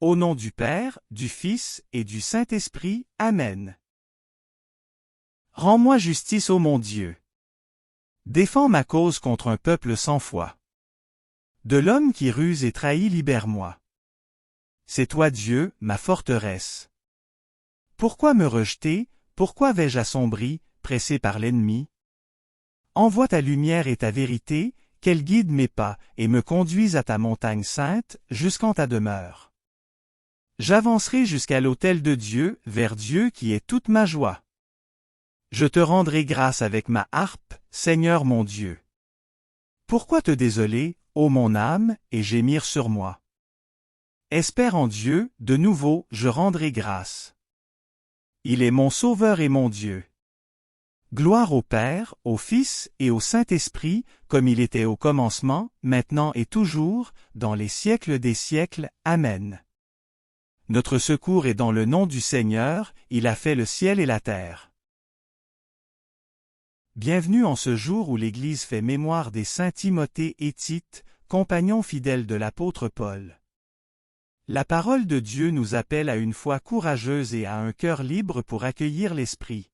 Au nom du Père, du Fils et du Saint-Esprit. Amen. Rends-moi justice, ô mon Dieu. Défends ma cause contre un peuple sans foi. De l'homme qui ruse et trahit, libère-moi. C'est toi Dieu, ma forteresse. Pourquoi me rejeter, pourquoi vais-je assombri, pressé par l'ennemi? Envoie ta lumière et ta vérité, qu'elle guide mes pas et me conduise à ta montagne sainte, jusqu'en ta demeure. J'avancerai jusqu'à l'autel de Dieu, vers Dieu qui est toute ma joie. Je te rendrai grâce avec ma harpe, Seigneur mon Dieu. Pourquoi te désoler, ô mon âme, et gémir sur moi? Espère en Dieu, de nouveau je rendrai grâce. Il est mon Sauveur et mon Dieu. Gloire au Père, au Fils et au Saint-Esprit, comme il était au commencement, maintenant et toujours, dans les siècles des siècles. Amen. Notre secours est dans le nom du Seigneur, il a fait le ciel et la terre. Bienvenue en ce jour où l'Église fait mémoire des saints Timothée et Tite, compagnons fidèles de l'apôtre Paul. La parole de Dieu nous appelle à une foi courageuse et à un cœur libre pour accueillir l'Esprit.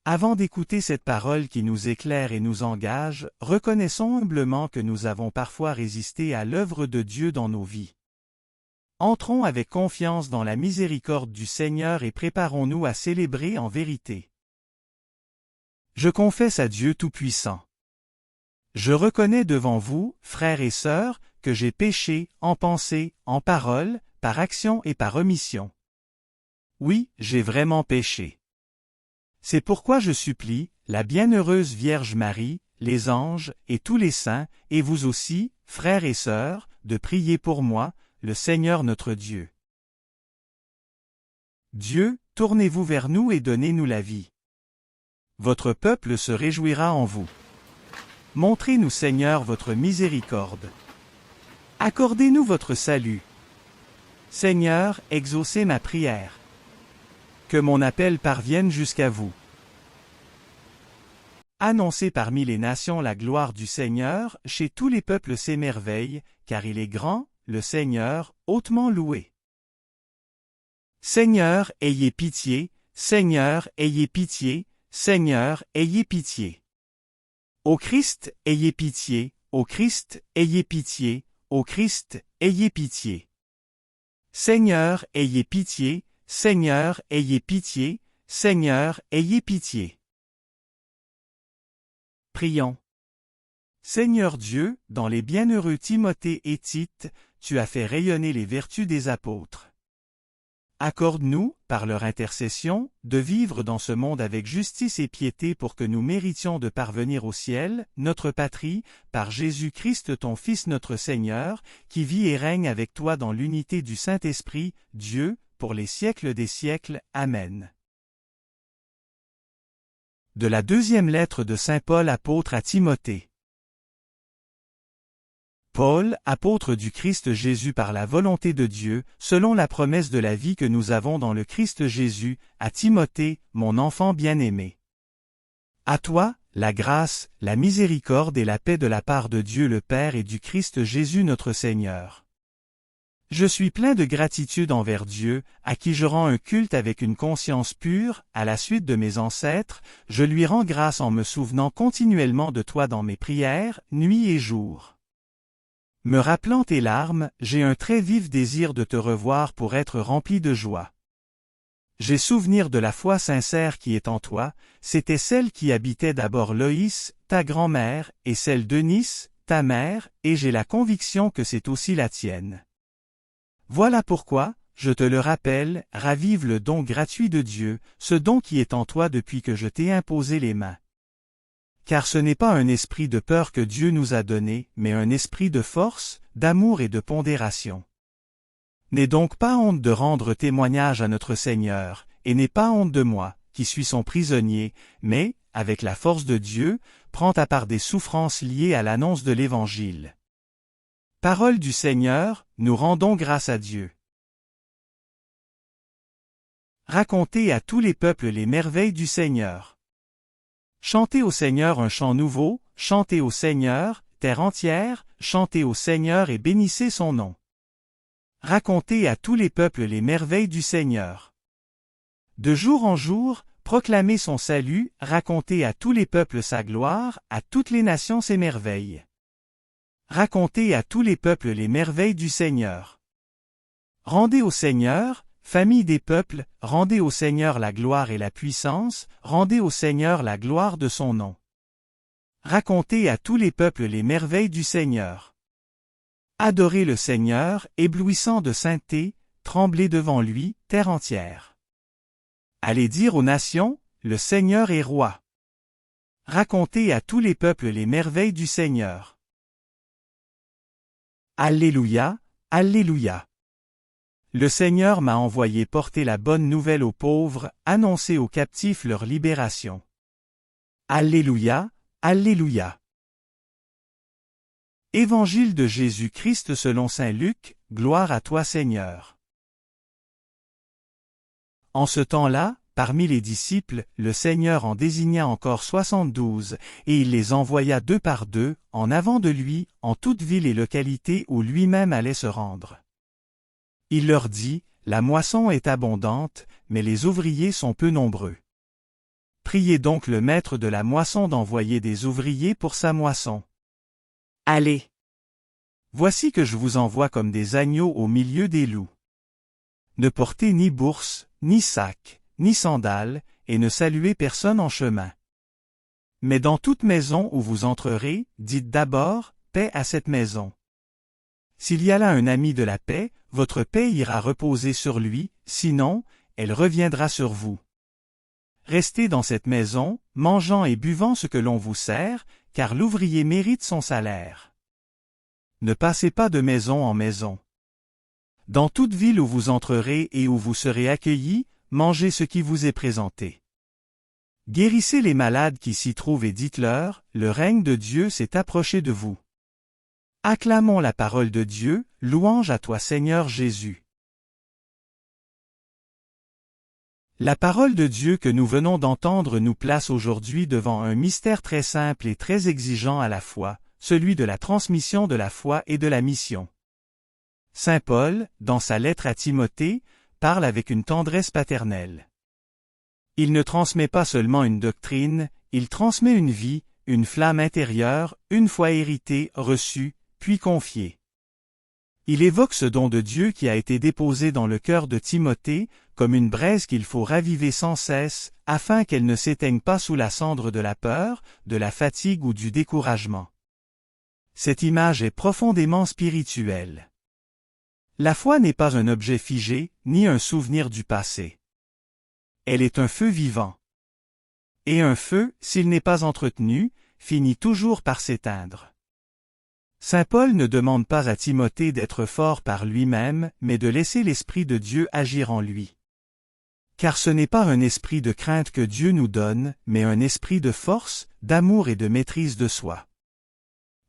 Avant d'écouter cette parole qui nous éclaire et nous engage, reconnaissons humblement que nous avons parfois résisté à l'œuvre de Dieu dans nos vies. Entrons avec confiance dans la miséricorde du Seigneur et préparons-nous à célébrer en vérité. Je confesse à Dieu Tout-Puissant. Je reconnais devant vous, frères et sœurs, que j'ai péché, en pensée, en parole, par action et par omission. Oui, j'ai vraiment péché. C'est pourquoi je supplie, la bienheureuse Vierge Marie, les anges et tous les saints, et vous aussi, frères et sœurs, de prier pour moi, le Seigneur notre Dieu. Dieu, tournez-vous vers nous et donnez-nous la vie. Votre peuple se réjouira en vous. Montrez-nous, Seigneur, votre miséricorde. Accordez-nous votre salut. Seigneur, exaucez ma prière. Que mon appel parvienne jusqu'à vous. Annoncez parmi les nations la gloire du Seigneur, chez tous les peuples s'émerveillent, car il est grand, le Seigneur, hautement loué. Seigneur, ayez pitié, Seigneur, ayez pitié, Seigneur, ayez pitié. Ô Christ, ayez pitié, ô Christ, ayez pitié, ô Christ, ayez pitié. Seigneur, ayez pitié, Seigneur, ayez pitié, Seigneur, ayez pitié. Prions. Seigneur Dieu, dans les bienheureux Timothée et Tite, tu as fait rayonner les vertus des apôtres. Accorde-nous, par leur intercession, de vivre dans ce monde avec justice et piété pour que nous méritions de parvenir au ciel, notre patrie, par Jésus-Christ ton Fils notre Seigneur, qui vit et règne avec toi dans l'unité du Saint-Esprit, Dieu, pour les siècles des siècles. Amen. De la deuxième lettre de Saint Paul apôtre à Timothée. Paul, apôtre du Christ Jésus par la volonté de Dieu, selon la promesse de la vie que nous avons dans le Christ Jésus, à Timothée, mon enfant bien-aimé. À toi, la grâce, la miséricorde et la paix de la part de Dieu le Père et du Christ Jésus notre Seigneur. Je suis plein de gratitude envers Dieu, à qui je rends un culte avec une conscience pure, à la suite de mes ancêtres, je lui rends grâce en me souvenant continuellement de toi dans mes prières, nuit et jour. Me rappelant tes larmes, j'ai un très vif désir de te revoir pour être rempli de joie. J'ai souvenir de la foi sincère qui est en toi, c'était celle qui habitait d'abord Loïs, ta grand-mère, et celle d'Eunice, ta mère, et j'ai la conviction que c'est aussi la tienne. Voilà pourquoi, je te le rappelle, ravive le don gratuit de Dieu, ce don qui est en toi depuis que je t'ai imposé les mains. Car ce n'est pas un esprit de peur que Dieu nous a donné, mais un esprit de force, d'amour et de pondération. N'aie donc pas honte de rendre témoignage à notre Seigneur, et n'aie pas honte de moi, qui suis son prisonnier, mais, avec la force de Dieu, prends ta part des souffrances liées à l'annonce de l'Évangile. Parole du Seigneur, nous rendons grâce à Dieu. Racontez à tous les peuples les merveilles du Seigneur. Chantez au Seigneur un chant nouveau, chantez au Seigneur, terre entière, chantez au Seigneur et bénissez son nom. Racontez à tous les peuples les merveilles du Seigneur. De jour en jour, proclamez son salut, racontez à tous les peuples sa gloire, à toutes les nations ses merveilles. Racontez à tous les peuples les merveilles du Seigneur. Rendez au Seigneur, famille des peuples, rendez au Seigneur la gloire et la puissance, rendez au Seigneur la gloire de son nom. Racontez à tous les peuples les merveilles du Seigneur. Adorez le Seigneur, éblouissant de sainteté, tremblez devant lui, terre entière. Allez dire aux nations, le Seigneur est roi. Racontez à tous les peuples les merveilles du Seigneur. Alléluia, Alléluia. Le Seigneur m'a envoyé porter la bonne nouvelle aux pauvres, annoncer aux captifs leur libération. Alléluia, Alléluia. Évangile de Jésus-Christ selon saint Luc, gloire à toi Seigneur. En ce temps-là, parmi les disciples, le Seigneur en désigna encore 72, et il les envoya 2 par 2, en avant de lui, en toute ville et localité où lui-même allait se rendre. Il leur dit, la moisson est abondante, mais les ouvriers sont peu nombreux. Priez donc le maître de la moisson d'envoyer des ouvriers pour sa moisson. Allez! Voici que je vous envoie comme des agneaux au milieu des loups. Ne portez ni bourse, ni sac, ni sandales, et ne saluez personne en chemin. Mais dans toute maison où vous entrerez, dites d'abord, paix à cette maison. S'il y a là un ami de la paix, votre paix ira reposer sur lui, sinon, elle reviendra sur vous. Restez dans cette maison, mangeant et buvant ce que l'on vous sert, car l'ouvrier mérite son salaire. Ne passez pas de maison en maison. Dans toute ville où vous entrerez et où vous serez accueillis, mangez ce qui vous est présenté. Guérissez les malades qui s'y trouvent et dites-leur, le règne de Dieu s'est approché de vous. Acclamons la parole de Dieu, louange à toi Seigneur Jésus. La parole de Dieu que nous venons d'entendre nous place aujourd'hui devant un mystère très simple et très exigeant à la fois, celui de la transmission de la foi et de la mission. Saint Paul, dans sa lettre à Timothée, parle avec une tendresse paternelle. Il ne transmet pas seulement une doctrine, il transmet une vie, une flamme intérieure, une foi héritée, reçue, puis confiée. Il évoque ce don de Dieu qui a été déposé dans le cœur de Timothée, comme une braise qu'il faut raviver sans cesse, afin qu'elle ne s'éteigne pas sous la cendre de la peur, de la fatigue ou du découragement. Cette image est profondément spirituelle. La foi n'est pas un objet figé, ni un souvenir du passé. Elle est un feu vivant. Et un feu, s'il n'est pas entretenu, finit toujours par s'éteindre. Saint Paul ne demande pas à Timothée d'être fort par lui-même, mais de laisser l'Esprit de Dieu agir en lui. Car ce n'est pas un esprit de crainte que Dieu nous donne, mais un esprit de force, d'amour et de maîtrise de soi.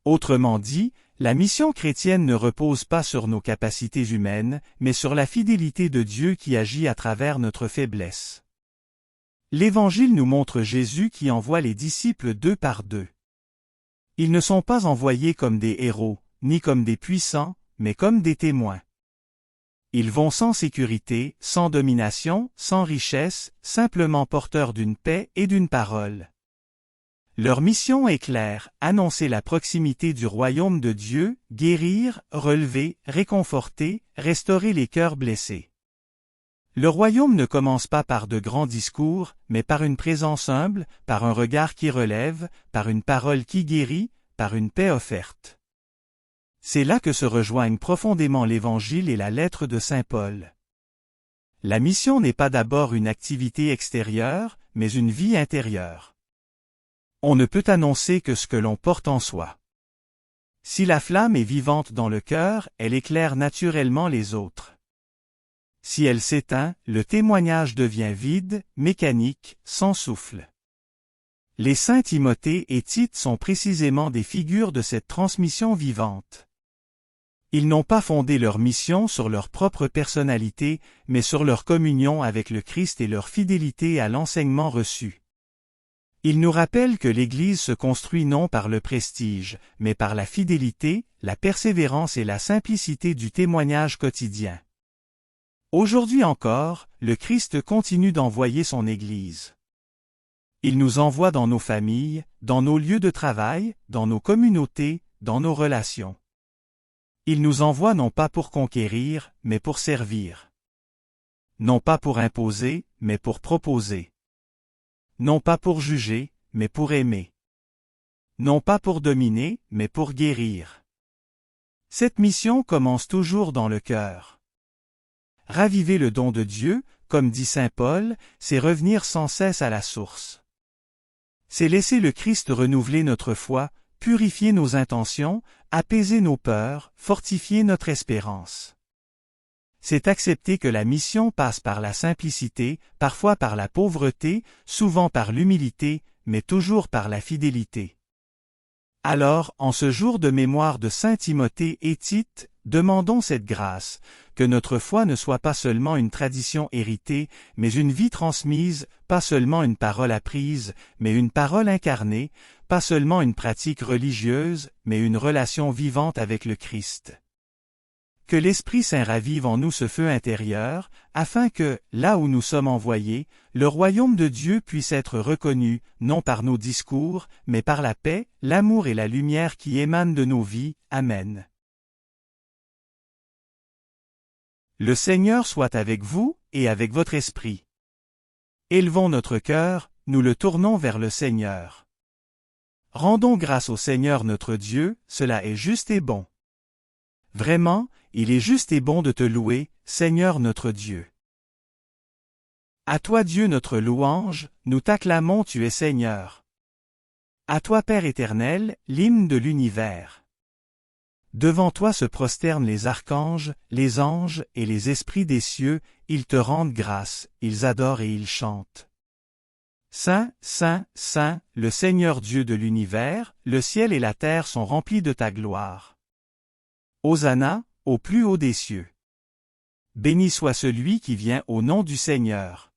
Autrement dit, la mission chrétienne ne repose pas sur nos capacités humaines, mais sur la fidélité de Dieu qui agit à travers notre faiblesse. L'Évangile nous montre Jésus qui envoie les disciples 2 par 2. Ils ne sont pas envoyés comme des héros, ni comme des puissants, mais comme des témoins. Ils vont sans sécurité, sans domination, sans richesse, simplement porteurs d'une paix et d'une parole. Leur mission est claire, annoncer la proximité du royaume de Dieu, guérir, relever, réconforter, restaurer les cœurs blessés. Le royaume ne commence pas par de grands discours, mais par une présence humble, par un regard qui relève, par une parole qui guérit, par une paix offerte. C'est là que se rejoignent profondément l'Évangile et la lettre de Saint Paul. La mission n'est pas d'abord une activité extérieure, mais une vie intérieure. On ne peut annoncer que ce que l'on porte en soi. Si la flamme est vivante dans le cœur, elle éclaire naturellement les autres. Si elle s'éteint, le témoignage devient vide, mécanique, sans souffle. Les saints Timothée et Tite sont précisément des figures de cette transmission vivante. Ils n'ont pas fondé leur mission sur leur propre personnalité, mais sur leur communion avec le Christ et leur fidélité à l'enseignement reçu. Il nous rappelle que l'Église se construit non par le prestige, mais par la fidélité, la persévérance et la simplicité du témoignage quotidien. Aujourd'hui encore, le Christ continue d'envoyer son Église. Il nous envoie dans nos familles, dans nos lieux de travail, dans nos communautés, dans nos relations. Il nous envoie non pas pour conquérir, mais pour servir. Non pas pour imposer, mais pour proposer. Non pas pour juger, mais pour aimer. Non pas pour dominer, mais pour guérir. Cette mission commence toujours dans le cœur. Raviver le don de Dieu, comme dit saint Paul, c'est revenir sans cesse à la source. C'est laisser le Christ renouveler notre foi, purifier nos intentions, apaiser nos peurs, fortifier notre espérance. C'est accepter que la mission passe par la simplicité, parfois par la pauvreté, souvent par l'humilité, mais toujours par la fidélité. Alors, en ce jour de mémoire de saint Timothée et Tite, demandons cette grâce, que notre foi ne soit pas seulement une tradition héritée, mais une vie transmise, pas seulement une parole apprise, mais une parole incarnée, pas seulement une pratique religieuse, mais une relation vivante avec le Christ. Que l'Esprit Saint ravive en nous ce feu intérieur, afin que, là où nous sommes envoyés, le royaume de Dieu puisse être reconnu, non par nos discours, mais par la paix, l'amour et la lumière qui émanent de nos vies. Amen. Le Seigneur soit avec vous, et avec votre esprit. Élevons notre cœur, nous le tournons vers le Seigneur. Rendons grâce au Seigneur notre Dieu, cela est juste et bon. Vraiment, il est juste et bon de te louer, Seigneur notre Dieu. À toi Dieu notre louange, nous t'acclamons, tu es Seigneur. À toi Père éternel, l'hymne de l'univers. Devant toi se prosternent les archanges, les anges et les esprits des cieux, ils te rendent grâce, ils adorent et ils chantent. Saint, Saint, Saint, le Seigneur Dieu de l'univers, le ciel et la terre sont remplis de ta gloire. Hosanna, au plus haut des cieux. Béni soit celui qui vient au nom du Seigneur.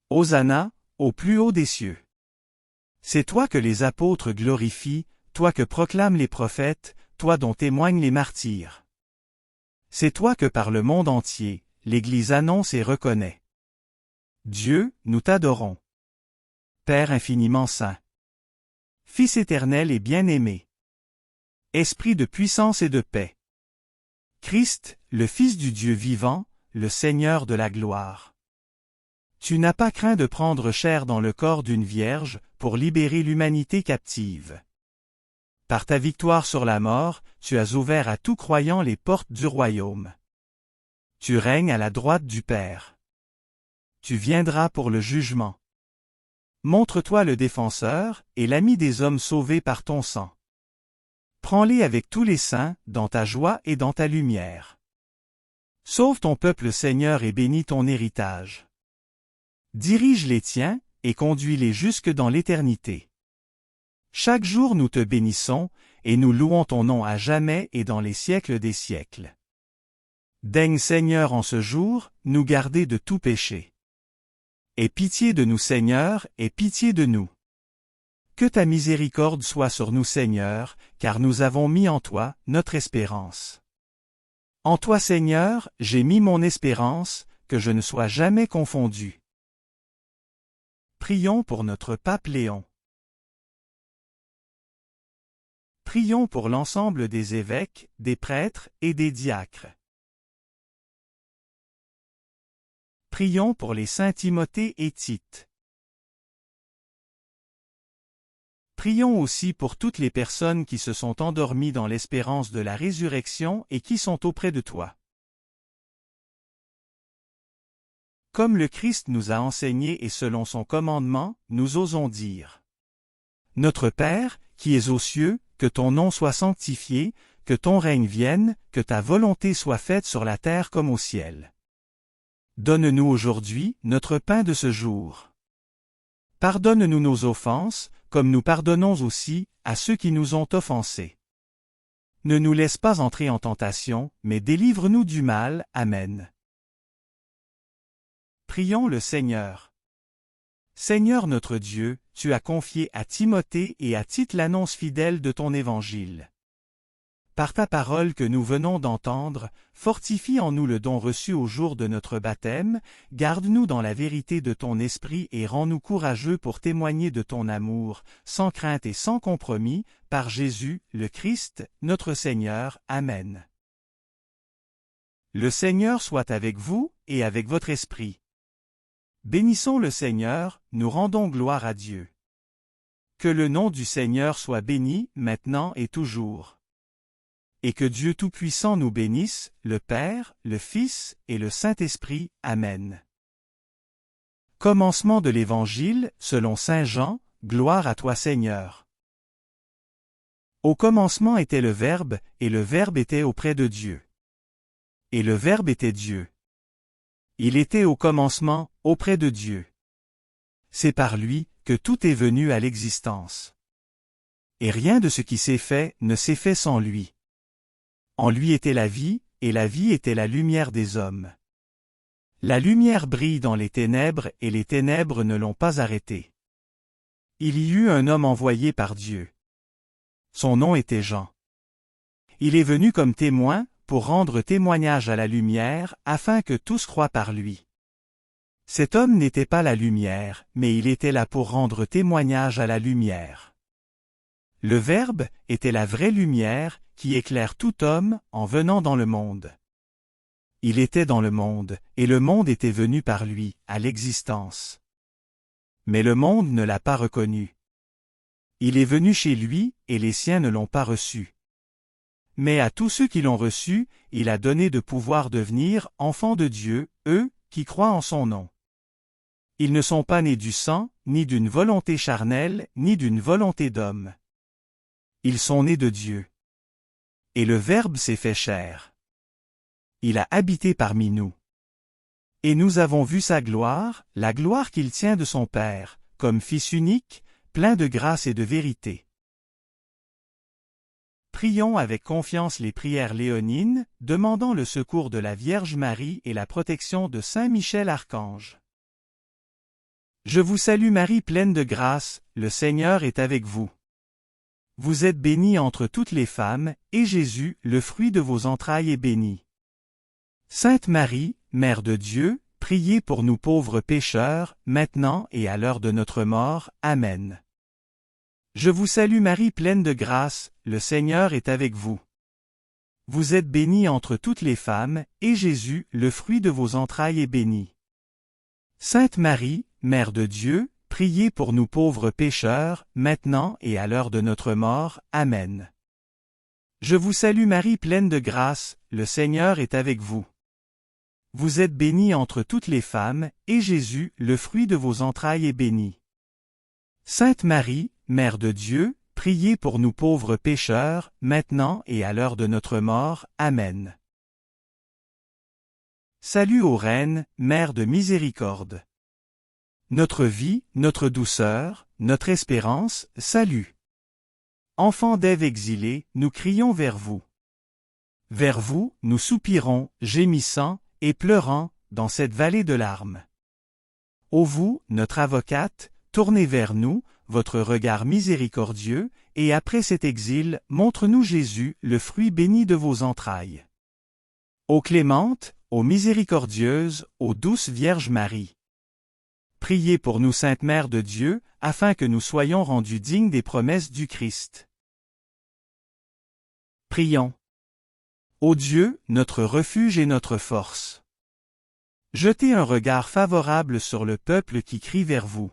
Hosanna, au plus haut des cieux. C'est toi que les apôtres glorifient, toi que proclament les prophètes, toi dont témoignent les martyrs. C'est toi que par le monde entier, l'Église annonce et reconnaît. Dieu, nous t'adorons. Père infiniment saint. Fils éternel et bien-aimé. Esprit de puissance et de paix. Christ, le Fils du Dieu vivant, le Seigneur de la gloire. Tu n'as pas craint de prendre chair dans le corps d'une vierge, pour libérer l'humanité captive. Par ta victoire sur la mort, tu as ouvert à tout croyant les portes du royaume. Tu règnes à la droite du Père. Tu viendras pour le jugement. Montre-toi le défenseur, et l'ami des hommes sauvés par ton sang. Prends-les avec tous les saints, dans ta joie et dans ta lumière. Sauve ton peuple Seigneur et bénis ton héritage. Dirige les tiens, et conduis-les jusque dans l'éternité. Chaque jour nous te bénissons, et nous louons ton nom à jamais et dans les siècles des siècles. Daigne Seigneur en ce jour, nous garder de tout péché. Aie pitié de nous Seigneur, aie pitié de nous. Que ta miséricorde soit sur nous Seigneur, car nous avons mis en toi notre espérance. En toi Seigneur, j'ai mis mon espérance, que je ne sois jamais confondu. Prions pour notre pape Léon. Prions pour l'ensemble des évêques, des prêtres et des diacres. Prions pour les saints Timothée et Tite. Prions aussi pour toutes les personnes qui se sont endormies dans l'espérance de la résurrection et qui sont auprès de toi. Comme le Christ nous a enseigné et selon son commandement, nous osons dire. Notre Père, qui es aux cieux, que ton nom soit sanctifié, que ton règne vienne, que ta volonté soit faite sur la terre comme au ciel. Donne-nous aujourd'hui notre pain de ce jour. Pardonne-nous nos offenses, comme nous pardonnons aussi à ceux qui nous ont offensés. Ne nous laisse pas entrer en tentation, mais délivre-nous du mal. Amen. Prions le Seigneur. Seigneur notre Dieu, tu as confié à Timothée et à Tite l'annonce fidèle de ton évangile. Par ta parole que nous venons d'entendre, fortifie en nous le don reçu au jour de notre baptême, garde-nous dans la vérité de ton esprit et rends-nous courageux pour témoigner de ton amour, sans crainte et sans compromis, par Jésus, le Christ, notre Seigneur. Amen. Le Seigneur soit avec vous et avec votre esprit. Bénissons le Seigneur, nous rendons gloire à Dieu. Que le nom du Seigneur soit béni, maintenant et toujours. Et que Dieu Tout-Puissant nous bénisse, le Père, le Fils et le Saint-Esprit. Amen. Commencement de l'Évangile, selon saint Jean, gloire à toi Seigneur. Au commencement était le Verbe, et le Verbe était auprès de Dieu. Et le Verbe était Dieu. Il était au commencement, auprès de Dieu. C'est par lui que tout est venu à l'existence. Et rien de ce qui s'est fait ne s'est fait sans lui. En lui était la vie, et la vie était la lumière des hommes. La lumière brille dans les ténèbres, et les ténèbres ne l'ont pas arrêtée. Il y eut un homme envoyé par Dieu. Son nom était Jean. Il est venu comme témoin, pour rendre témoignage à la lumière, afin que tous croient par lui. Cet homme n'était pas la lumière, mais il était là pour rendre témoignage à la lumière. Le Verbe était la vraie lumière, qui éclaire tout homme en venant dans le monde. Il était dans le monde, et le monde était venu par lui, à l'existence. Mais le monde ne l'a pas reconnu. Il est venu chez lui, et les siens ne l'ont pas reçu. Mais à tous ceux qui l'ont reçu, il a donné de pouvoir devenir enfants de Dieu, eux, qui croient en son nom. Ils ne sont pas nés du sang, ni d'une volonté charnelle, ni d'une volonté d'homme. Ils sont nés de Dieu. Et le Verbe s'est fait chair. Il a habité parmi nous. Et nous avons vu sa gloire, la gloire qu'il tient de son Père, comme Fils unique, plein de grâce et de vérité. Prions avec confiance les prières léonines, demandant le secours de la Vierge Marie et la protection de Saint Michel Archange. Je vous salue Marie pleine de grâce, le Seigneur est avec vous. Vous êtes bénie entre toutes les femmes, et Jésus, le fruit de vos entrailles, est béni. Sainte Marie, Mère de Dieu, priez pour nous pauvres pécheurs, maintenant et à l'heure de notre mort. Amen. Je vous salue Marie pleine de grâce, le Seigneur est avec vous. Vous êtes bénie entre toutes les femmes, et Jésus, le fruit de vos entrailles, est béni. Sainte Marie, Mère de Dieu, priez pour nous pauvres pécheurs, maintenant et à l'heure de notre mort. Amen. Je vous salue Marie pleine de grâce, le Seigneur est avec vous. Vous êtes bénie entre toutes les femmes, et Jésus, le fruit de vos entrailles, est béni. Sainte Marie, Mère de Dieu, priez pour nous pauvres pécheurs, maintenant et à l'heure de notre mort. Amen. Salut ô Reine, Mère de miséricorde. Notre vie, notre douceur, notre espérance, salut. Enfants d'Ève exilés, nous crions vers vous. Vers vous, nous soupirons, gémissant, et pleurant, dans cette vallée de larmes. Ô vous, notre avocate, tournez vers nous, votre regard miséricordieux, et après cet exil, montre-nous Jésus, le fruit béni de vos entrailles. Ô clémente, ô miséricordieuse, ô douce Vierge Marie. Priez pour nous Sainte Mère de Dieu, afin que nous soyons rendus dignes des promesses du Christ. Prions. Ô Dieu, notre refuge et notre force. Jetez un regard favorable sur le peuple qui crie vers vous.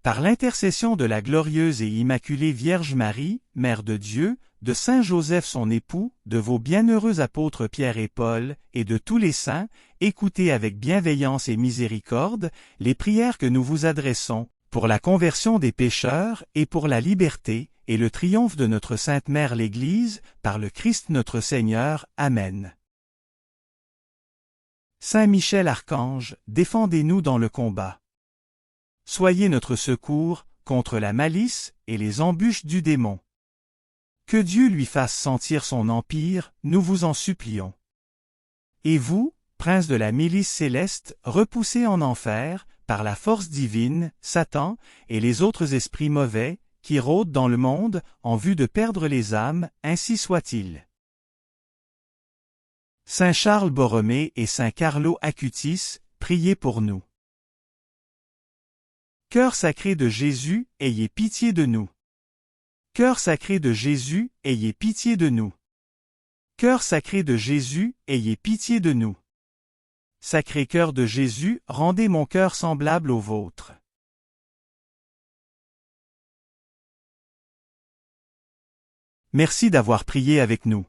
Par l'intercession de la glorieuse et immaculée Vierge Marie, Mère de Dieu, de Saint Joseph son époux, de vos bienheureux apôtres Pierre et Paul, et de tous les saints, écoutez avec bienveillance et miséricorde les prières que nous vous adressons, pour la conversion des pécheurs et pour la liberté, et le triomphe de notre Sainte Mère l'Église, par le Christ notre Seigneur. Amen. Saint Michel Archange, défendez-nous dans le combat. Soyez notre secours contre la malice et les embûches du démon. Que Dieu lui fasse sentir son empire, nous vous en supplions. Et vous, prince de la milice céleste, repoussé en enfer, par la force divine, Satan, et les autres esprits mauvais, qui rôdent dans le monde, en vue de perdre les âmes, ainsi soit-il. Saint Charles Borromée et Saint Carlo Acutis, priez pour nous. Cœur sacré de Jésus, ayez pitié de nous. Cœur sacré de Jésus, ayez pitié de nous. Cœur sacré de Jésus, ayez pitié de nous. Sacré cœur de Jésus, rendez mon cœur semblable au vôtre. Merci d'avoir prié avec nous.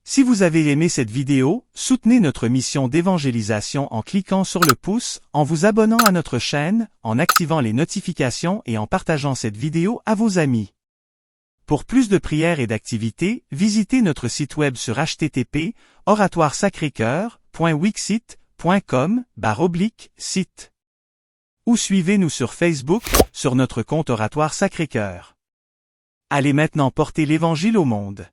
Si vous avez aimé cette vidéo, soutenez notre mission d'évangélisation en cliquant sur le pouce, en vous abonnant à notre chaîne, en activant les notifications et en partageant cette vidéo à vos amis. Pour plus de prières et d'activités, visitez notre site web sur http://oratoiresacrécoeur.wixsite.com/site. Ou suivez-nous sur Facebook, sur notre compte Oratoire Sacré-Cœur. Allez maintenant porter l'Évangile au monde.